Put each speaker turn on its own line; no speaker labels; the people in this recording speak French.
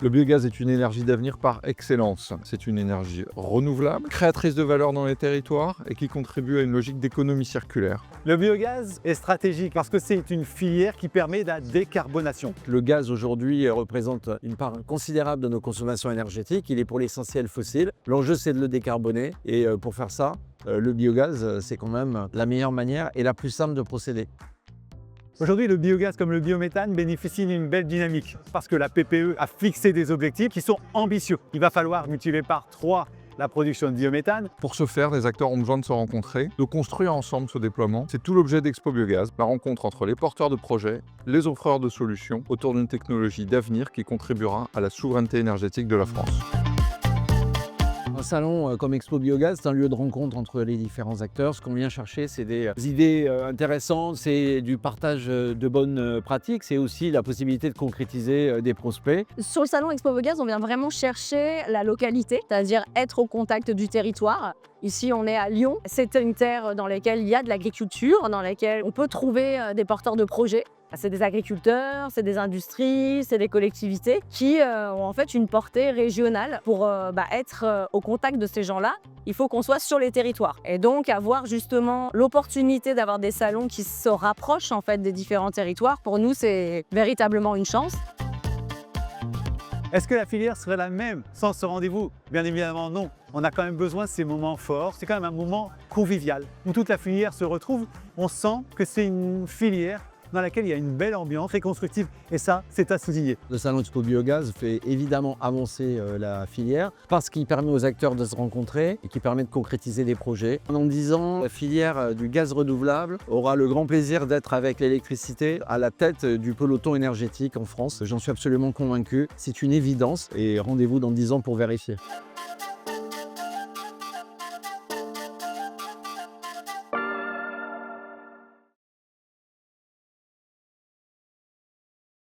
Le biogaz est une énergie d'avenir par excellence. C'est une énergie renouvelable, créatrice de valeur dans les territoires et qui contribue à une logique d'économie circulaire.
Le biogaz est stratégique parce que c'est une filière qui permet la décarbonation.
Le gaz aujourd'hui représente une part considérable de nos consommations énergétiques. Il est pour l'essentiel fossile. L'enjeu, c'est de le décarboner. Et pour faire ça, le biogaz, c'est quand même la meilleure manière et la plus simple de procéder.
Aujourd'hui, le biogaz comme le biométhane bénéficient d'une belle dynamique parce que la PPE a fixé des objectifs qui sont ambitieux. Il va falloir multiplier par 3 la production de biométhane.
Pour ce faire, les acteurs ont besoin de se rencontrer, de construire ensemble ce déploiement. C'est tout l'objet d'Expo Biogaz, la rencontre entre les porteurs de projets, les offreurs de solutions autour d'une technologie d'avenir qui contribuera à la souveraineté énergétique de la France.
Un salon comme Expo Biogaz, c'est un lieu de rencontre entre les différents acteurs. Ce qu'on vient chercher, c'est des idées intéressantes, c'est du partage de bonnes pratiques, c'est aussi la possibilité de concrétiser des prospects.
Sur le salon Expo Biogaz, on vient vraiment chercher la localité, c'est-à-dire être au contact du territoire. Ici, on est à Lyon. C'est une terre dans laquelle il y a de l'agriculture, dans laquelle on peut trouver des porteurs de projets. C'est des agriculteurs, c'est des industries, c'est des collectivités qui ont en fait une portée régionale. Pour être au contact de ces gens-là, il faut qu'on soit sur les territoires. Et donc avoir justement l'opportunité d'avoir des salons qui se rapprochent en fait des différents territoires, pour nous, c'est véritablement une chance.
Est-ce que la filière serait la même sans ce rendez-vous? Bien évidemment non. On a quand même besoin de ces moments forts. C'est quand même un moment convivial où toute la filière se retrouve. On sent que c'est une filière dans laquelle il y a une belle ambiance très constructive et ça, c'est à souligner.
Le salon Expo Biogaz fait évidemment avancer la filière parce qu'il permet aux acteurs de se rencontrer et qui permet de concrétiser des projets. En 10 ans, la filière du gaz renouvelable aura le grand plaisir d'être avec l'électricité à la tête du peloton énergétique en France. J'en suis absolument convaincu, c'est une évidence et rendez-vous dans 10 ans pour vérifier.